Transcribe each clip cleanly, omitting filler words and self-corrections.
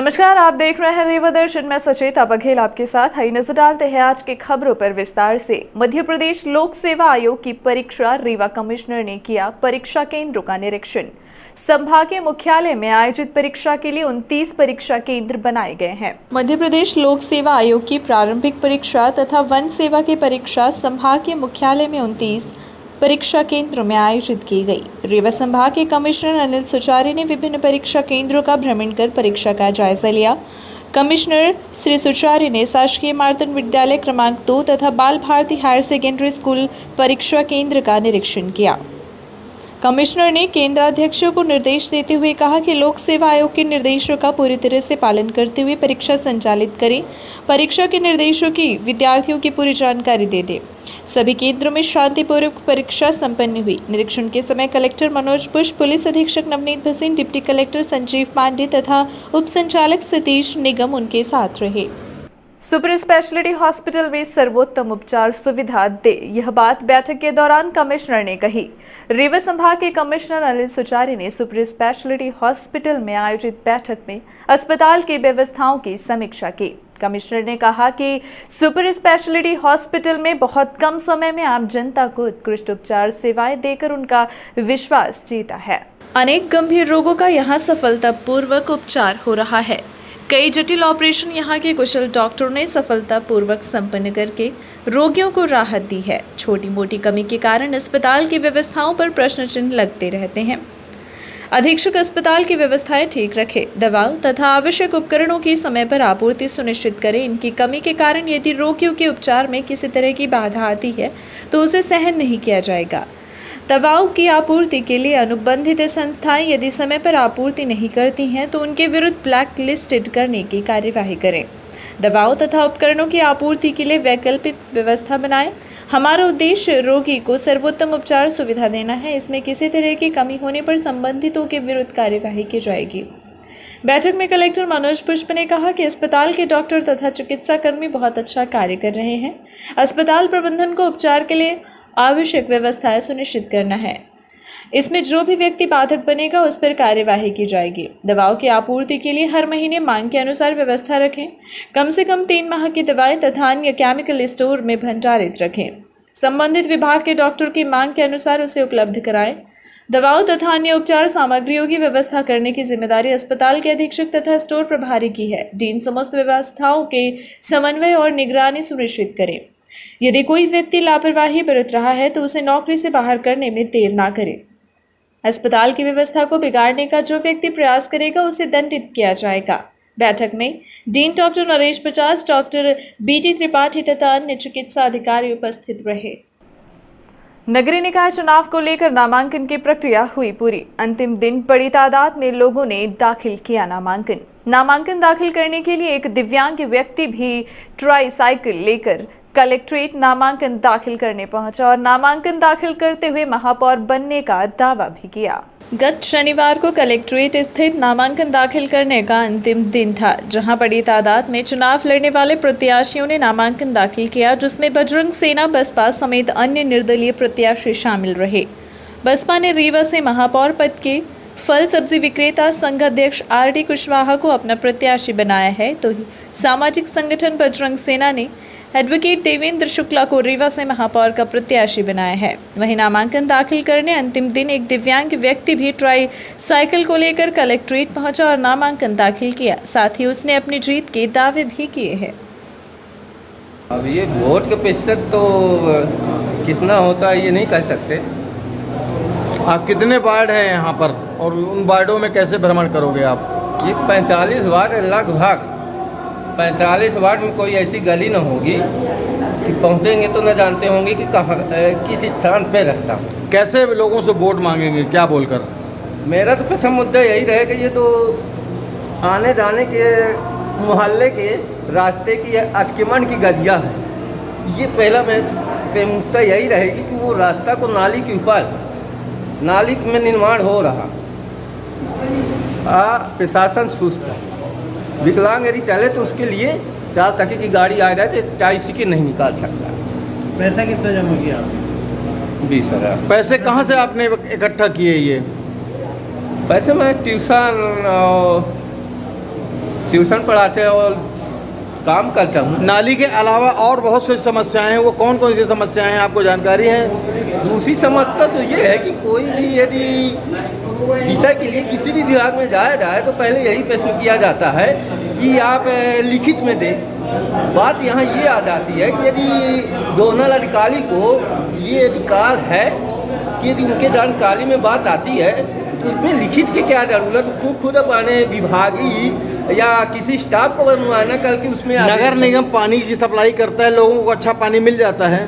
नमस्कार, आप देख रहे हैं रीवा दर्शन में सचेता बघेल आपके साथ। आइए नजर डालते हैं आज की खबरों पर विस्तार से। मध्य प्रदेश लोक सेवा आयोग की परीक्षा, रीवा कमिश्नर ने किया परीक्षा केंद्रों का निरीक्षण। संभागीय मुख्यालय में आयोजित परीक्षा के लिए 29 परीक्षा केंद्र बनाए गए हैं। मध्य प्रदेश लोक सेवा आयोग की प्रारंभिक परीक्षा तथा वन सेवा की परीक्षा संभागीय मुख्यालय में 29 परीक्षा केंद्रों में आयोजित की गई। रीवा संभाग के कमिश्नर अनिल सुचारी ने विभिन्न परीक्षा केंद्रों का भ्रमण कर परीक्षा का जायजा लिया। कमिश्नर श्री सुचारी ने शासकीय मार्तंड विद्यालय क्रमांक 2 तथा बाल भारती हायर सेकेंडरी स्कूल परीक्षा केंद्र का निरीक्षण किया। कमिश्नर ने केंद्राध्यक्षों को निर्देश देते हुए कहा कि लोक सेवा आयोग के निर्देशों का पूरी तरह से पालन करते हुए परीक्षा संचालित करें। परीक्षा के निर्देशों की विद्यार्थियों की पूरी जानकारी दे दें। सभी केंद्रों में शांतिपूर्वक परीक्षा संपन्न हुई। निरीक्षण के समय कलेक्टर मनोज पुष्प, पुलिस अधीक्षक नवनीत भसीन, डिप्टी कलेक्टर संजीव पांडे तथा उप संचालक सतीश निगम उनके साथ रहे। सुपर स्पेशलिटी हॉस्पिटल में सर्वोत्तम उपचार सुविधा दे, यह बात बैठक के दौरान कमिश्नर ने कही। रीवा संभाग के कमिश्नर अनिल सुचारी ने सुपर स्पेशलिटी हॉस्पिटल में आयोजित बैठक में अस्पताल की व्यवस्थाओं की समीक्षा की। कमिश्नर ने कहा कि सुपर स्पेशलिटी हॉस्पिटल में बहुत कम समय में आम जनता को उत्कृष्ट उपचार सेवाएं देकर उनका विश्वास जीता है। अनेक गंभीर रोगों का यहाँ सफलतापूर्वक उपचार हो रहा है। कई जटिल ऑपरेशन यहाँ के कुशल डॉक्टरों ने सफलतापूर्वक संपन्न करके रोगियों को राहत दी है। छोटी मोटी कमी के कारण अस्पताल की व्यवस्थाओं पर प्रश्न चिन्ह लगते रहते हैं। अधीक्षक अस्पताल की व्यवस्थाएं ठीक रखे, दवाओं तथा आवश्यक उपकरणों की समय पर आपूर्ति सुनिश्चित करें। इनकी कमी के कारण यदि रोगियों के उपचार में किसी तरह की बाधा आती है तो उसे सहन नहीं किया जाएगा। दवाओं की आपूर्ति के लिए अनुबंधित संस्थाएं यदि समय पर आपूर्ति नहीं करती हैं तो उनके विरुद्ध ब्लैक लिस्टेड करने की कार्यवाही करें। दवाओं तथा उपकरणों की आपूर्ति के लिए वैकल्पिक व्यवस्था बनाएं। हमारा उद्देश्य रोगी को सर्वोत्तम उपचार सुविधा देना है। इसमें किसी तरह की कमी होने पर संबंधितों के विरुद्ध कार्यवाही की जाएगी। बैठक में कलेक्टर मनोज पुष्प ने कहा कि अस्पताल के डॉक्टर तथा चिकित्सा कर्मी बहुत अच्छा कार्य कर रहे हैं। अस्पताल प्रबंधन को उपचार के लिए आवश्यक व्यवस्थाएं सुनिश्चित करना है। इसमें जो भी व्यक्ति बाधक बनेगा उस पर कार्यवाही की जाएगी। दवाओं की आपूर्ति के लिए हर महीने मांग के अनुसार व्यवस्था रखें। कम से कम 3 माह की दवाएं तथा अन्य केमिकल स्टोर में भंडारित रखें। संबंधित विभाग के डॉक्टर की मांग के अनुसार उसे उपलब्ध कराएं। दवाओं तथा अन्य उपचार सामग्रियों की व्यवस्था करने की जिम्मेदारी अस्पताल के अधीक्षक तथा स्टोर प्रभारी की है। डीन समस्त व्यवस्थाओं के समन्वय और निगरानी सुनिश्चित करें। यदि कोई व्यक्ति लापरवाही बरत रहा है तो उसे नौकरी से बाहर करने में देर ना करे। अस्पताल की व्यवस्था को बिगाड़ने का जो व्यक्ति प्रयास करेगा उसे दंडित किया जाएगा। बैठक में dean doctor Naresh Bajaj, doctor BT Tripathi तथा अन्य चिकित्सा अधिकारी उपस्थित रहे। नगरीय निकाय चुनाव को लेकर नामांकन की प्रक्रिया हुई पूरी। अंतिम दिन बड़ी तादाद में लोगों ने दाखिल किया नामांकन। नामांकन दाखिल करने के लिए एक दिव्यांग व्यक्ति भी ट्राईसाइकिल लेकर कलेक्ट्रेट नामांकन दाखिल करने पहुंचा और नामांकन दाखिल करते हुए महापौर बनने का दावा भी किया। गत शनिवार को कलेक्ट्रेट स्थित नामांकन दाखिल करने का अंतिम दिन था, जहां बड़ी तादाद में चुनाव लड़ने वाले प्रत्याशियों ने नामांकन दाखिल किया, जिसमें बजरंग सेना, बसपा समेत अन्य निर्दलीय प्रत्याशी शामिल रहे। बसपा ने रीवा से महापौर पद के फल सब्जी विक्रेता संघ अध्यक्ष RD कुशवाहा को अपना प्रत्याशी बनाया है, तो सामाजिक संगठन बजरंग सेना ने एडवोकेट देवेंद्र शुक्ला को रीवा से महापौर का प्रत्याशी बनाया है। वहीं नामांकन दाखिल करने अंतिम दिन एक दिव्यांग व्यक्ति भी ट्राईसाइकिल को लेकर कलेक्ट्रेट पहुंचा और नामांकन दाखिल किया। साथ ही उसने अपनी जीत के दावे भी किए हैं। अब ये वोट के प्रतिशत तो कितना होता है ये नहीं कह सकते। आप कितने वार्ड हैं यहाँ पर और उन वार्डों में कैसे भ्रमण करोगे आप? ये 45 वार्ड लगभग 45 वार्ड में कोई ऐसी गली न होगी कि पहुँचेंगे तो न जानते होंगे कि कहाँ किस स्थान पे रहता हूँ। कैसे लोगों से वोट मांगेंगे, क्या बोलकर? मेरा तो प्रथम मुद्दा यही रहेगा, ये तो आने जाने के मोहल्ले के रास्ते की अतिक्रमण की गलियाँ है। ये पहला मेरा मुद्दा यही रहेगी कि वो रास्ता को नाली के ऊपर, नाली में निर्माण हो रहा, प्रशासन सुस्त है। विकलांग यदि चले तो उसके लिए 4 चक्के की गाड़ी आ जाए तो ट्राईसाइकिल नहीं निकाल सकता। पैसा कितना जमा किया? 20,000। पैसे कहाँ से आपने इकट्ठा किए? ये पैसे मैं ट्यूशन और ट्यूशन पढ़ाते और काम करता हूँ। नाली के अलावा और बहुत सी समस्याएं हैं, वो कौन कौन सी समस्याएं हैं, आपको जानकारी है? दूसरी समस्या तो ये है कि कोई भी यदि विषय के लिए किसी भी विभाग में जाया जाए तो पहले यही प्रश्न किया जाता है कि आप लिखित में दें। बात यहाँ ये आ जाती है कि यदि जोनल अधिकारी को ये अधिकार है कि यदि उनके जानकारी में बात आती है तो उसमें लिखित की क्या जरूरत, खुद अपने विभागीय या किसी स्टाफ को मुआयना करके उसमें नगर निगम पानी की सप्लाई करता है, लोगों को अच्छा पानी मिल जाता है?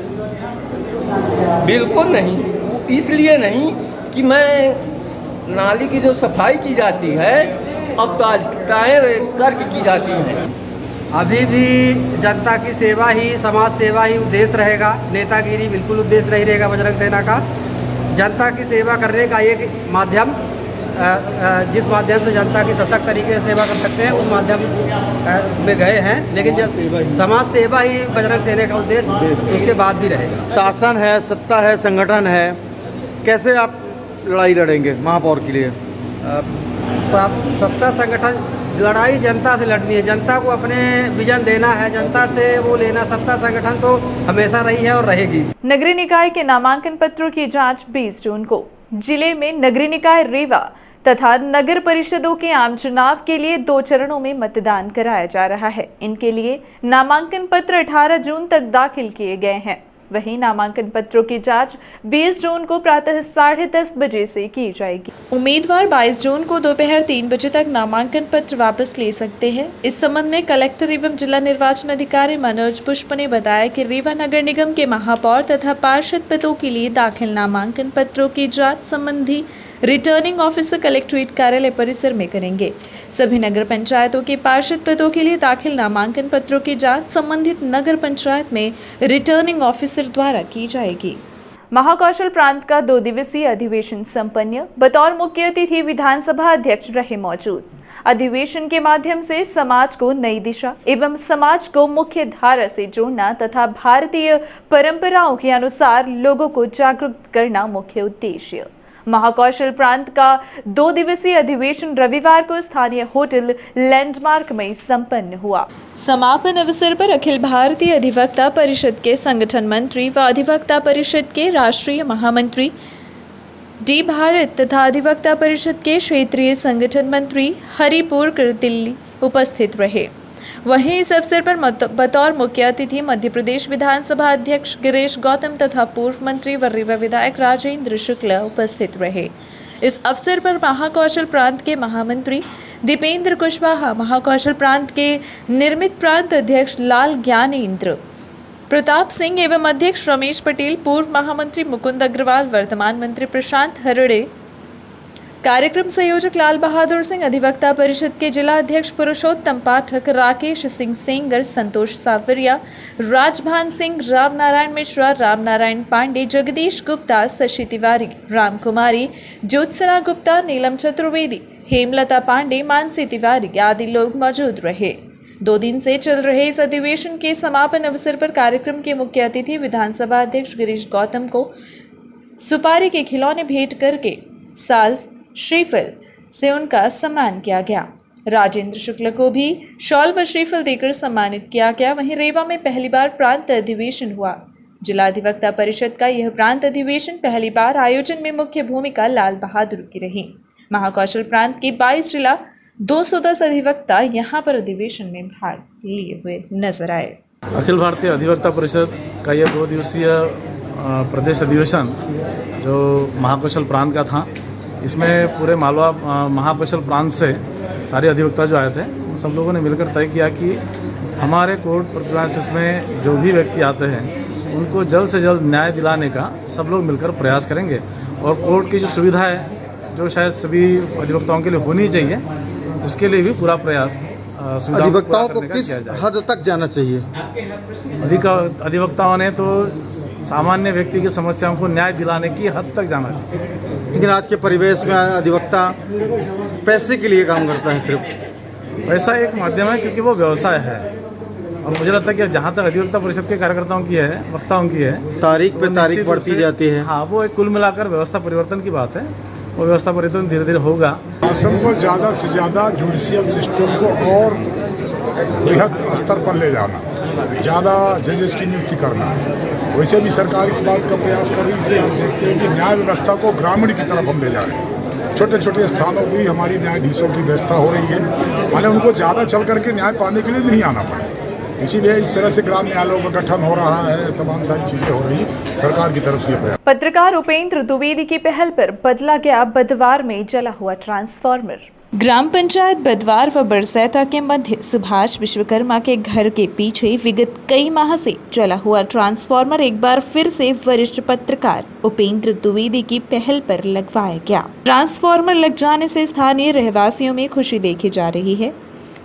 बिल्कुल नहीं। इसलिए नहीं कि मैं नाली की जो सफाई की जाती है अब ताज़ाएँ करके की जाती हैं। अभी भी जनता की सेवा ही, समाज सेवा ही उद्देश्य रहेगा, नेतागिरी बिल्कुल उद्देश्य नहीं रहेगा बजरंग सेना का। जनता की सेवा करने का एक माध्यम, जिस माध्यम से जनता की सशक्त तरीके से सेवा कर सकते हैं उस माध्यम में गए हैं, लेकिन जब समाज सेवा ही बजरंग सेना का उद्देश्य उसके बाद भी रहेगा। शासन है, सत्ता है, संगठन है, कैसे आप लड़ाई लड़ेंगे महापौर के लिए? सत्ता संगठन लड़ाई जनता से लड़नी है, जनता को अपने विजन देना है, जनता से वो लेना। सत्ता संगठन तो हमेशा रही है और रहेगी। नगरीय निकाय के नामांकन पत्रों की जांच 20 जून को। जिले में नगरीय निकाय रीवा तथा नगर परिषदों के आम चुनाव के लिए 2 चरणों में मतदान कराया जा रहा है। इनके लिए नामांकन पत्र 18 जून तक दाखिल किए गए हैं। वहीं नामांकन पत्रों की जांच 20 जून को प्रातः 10:30 बजे से की जाएगी। उम्मीदवार 22 जून को दोपहर 3 बजे तक नामांकन पत्र वापस ले सकते हैं। इस संबंध में कलेक्टर एवं जिला निर्वाचन अधिकारी मनोज पुष्प ने बताया कि रीवा नगर निगम के महापौर तथा पार्षद पदों के लिए दाखिल नामांकन पत्रों की जांच संबंधी रिटर्निंग ऑफिसर कलेक्ट्रेट कार्यालय परिसर में करेंगे। सभी नगर पंचायतों के पार्षद पदों के लिए दाखिल नामांकन पत्रों की जांच संबंधित नगर पंचायत में रिटर्निंग ऑफिसर द्वारा की जाएगी। महाकौशल प्रांत का 2 दिवसीय अधिवेशन संपन्न। बतौर मुख्य अतिथि विधानसभा अध्यक्ष रहे मौजूद। अधिवेशन के माध्यम से समाज को नई दिशा एवं समाज को मुख्य धारा से जोड़ना तथा भारतीय परंपराओं के अनुसार लोगों को जागरूक करना मुख्य उद्देश्य। महाकौशल प्रांत का 2 दिवसीय अधिवेशन रविवार को स्थानीय होटल लैंडमार्क में संपन्न हुआ। समापन अवसर पर अखिल भारतीय अधिवक्ता परिषद के संगठन मंत्री व अधिवक्ता परिषद के राष्ट्रीय महामंत्री डी भारत तथा अधिवक्ता परिषद के क्षेत्रीय संगठन मंत्री हरिपुर दिल्ली उपस्थित रहे। वहीं इस अवसर पर बतौर मुख्य अतिथि मध्य प्रदेश विधानसभा अध्यक्ष गिरीश गौतम तथा पूर्व मंत्री व रीवा विधायक राजेंद्र शुक्ला उपस्थित रहे। इस अवसर पर महाकौशल प्रांत के महामंत्री दीपेंद्र कुशवाहा, महाकौशल प्रांत के निर्मित प्रांत अध्यक्ष लाल ज्ञानेंद्र प्रताप सिंह एवं अध्यक्ष रमेश पटेल, पूर्व महामंत्री मुकुंद अग्रवाल, वर्तमान मंत्री प्रशांत हरड़े, कार्यक्रम संयोजक लाल बहादुर सिंह, अधिवक्ता परिषद के जिला अध्यक्ष पुरुषोत्तम पाठक, राकेश सिंह सेंगर, संतोष सावरिया, राजभान सिंह, राम नारायण मिश्रा, राम नारायण पांडे, जगदीश गुप्ता, शशि तिवारी, राम कुमारी, ज्योत्सना गुप्ता, नीलम चतुर्वेदी, हेमलता पांडे, मानसी तिवारी आदि लोग मौजूद रहे। 2 दिन से चल रहे इस अधिवेशन के समापन अवसर पर कार्यक्रम के मुख्य अतिथि विधानसभा अध्यक्ष गिरीश गौतम को सुपारी के खिलौने भेंट करके साल श्रीफल से उनका सम्मान किया गया। राजेंद्र शुक्ल को भी शॉल व श्रीफल देकर सम्मानित किया गया। वहीं रेवा में पहली बार प्रांत अधिवेशन हुआ। जिला अधिवक्ता परिषद का यह प्रांत अधिवेशन पहली बार आयोजन में मुख्य भूमिका लाल बहादुर की रही। महाकौशल प्रांत के 22 जिला 210 अधिवक्ता यहां पर अधिवेशन में भाग लिए हुए नजर आए। अखिल भारतीय अधिवक्ता परिषद का यह 2 दिवसीय प्रदेश अधिवेशन जो महाकौशल प्रांत का था, इसमें पूरे मालवा महाकौशल प्रांत से सारे अधिवक्ता जो आए थे, सब लोगों ने मिलकर तय किया कि हमारे कोर्ट प्रेमाइसेस में जो भी व्यक्ति आते हैं उनको जल्द से जल्द न्याय दिलाने का सब लोग मिलकर प्रयास करेंगे। और कोर्ट की जो सुविधा है जो शायद सभी अधिवक्ताओं के लिए होनी चाहिए, उसके लिए भी पूरा प्रयास अधिवक्ताओं को किस हद तक जाना चाहिए? अधिवक्ताओं ने तो सामान्य व्यक्ति की समस्याओं को न्याय दिलाने की हद तक जाना चाहिए। लेकिन आज के परिवेश में अधिवक्ता पैसे के लिए काम करता है, सिर्फ पैसा एक माध्यम है क्योंकि वो व्यवसाय है। और मुझे लगता है कि जहाँ तक अधिवक्ता परिषद के कार्यकर्ताओं की है, वक्ताओं की है, तारीख पे तारीख बढ़ती जाती है। हाँ, वो एक कुल मिलाकर व्यवस्था परिवर्तन की बात है। वो व्यवस्था परिवर्तन धीरे धीरे होगा। शासन को ज़्यादा से ज़्यादा जुडिशियल सिस्टम को और बृहद स्तर पर ले जाना, ज़्यादा जजेस की नियुक्ति करना। वैसे भी सरकार इस बात का प्रयास कर रही है, इसे हम देखते हैं कि न्याय व्यवस्था को ग्रामीण की तरफ हम ले जा रहे हैं। छोटे छोटे स्थानों पर ही हमारी न्यायाधीशों की व्यवस्था हो रही है, माने उनको ज़्यादा चल करके न्याय पाने के लिए नहीं आना पड़े। इसीलिए इस तरह से ग्राम न्यायालयों का गठन हो रहा है, तमाम सारी चीजें हो रही है सरकार की तरफ से। पत्रकार उपेंद्र द्विवेदी की पहल पर बदला गया बदवार में जला हुआ ट्रांसफार्मर। ग्राम पंचायत बदवार व बरसैता के मध्य सुभाष विश्वकर्मा के घर के पीछे विगत कई माह से जला हुआ ट्रांसफार्मर एक बार फिर से वरिष्ठ पत्रकार उपेंद्र द्विवेदी की पहल पर लगवाया गया। ट्रांसफार्मर लग जाने से स्थानीय रहवासियों में खुशी देखी जा रही है।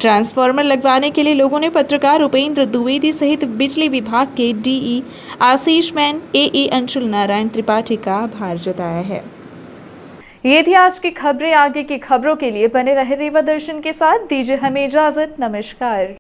ट्रांसफार्मर लगवाने के लिए लोगों ने पत्रकार उपेंद्र द्विवेदी सहित बिजली विभाग के डीई आशीष मैन, एई अंशुल नारायण त्रिपाठी का आभार जताया है। ये थी आज की खबरें। आगे की खबरों के लिए बने रहे रीवा दर्शन के साथ। दीजिए हमें इजाजत। नमस्कार।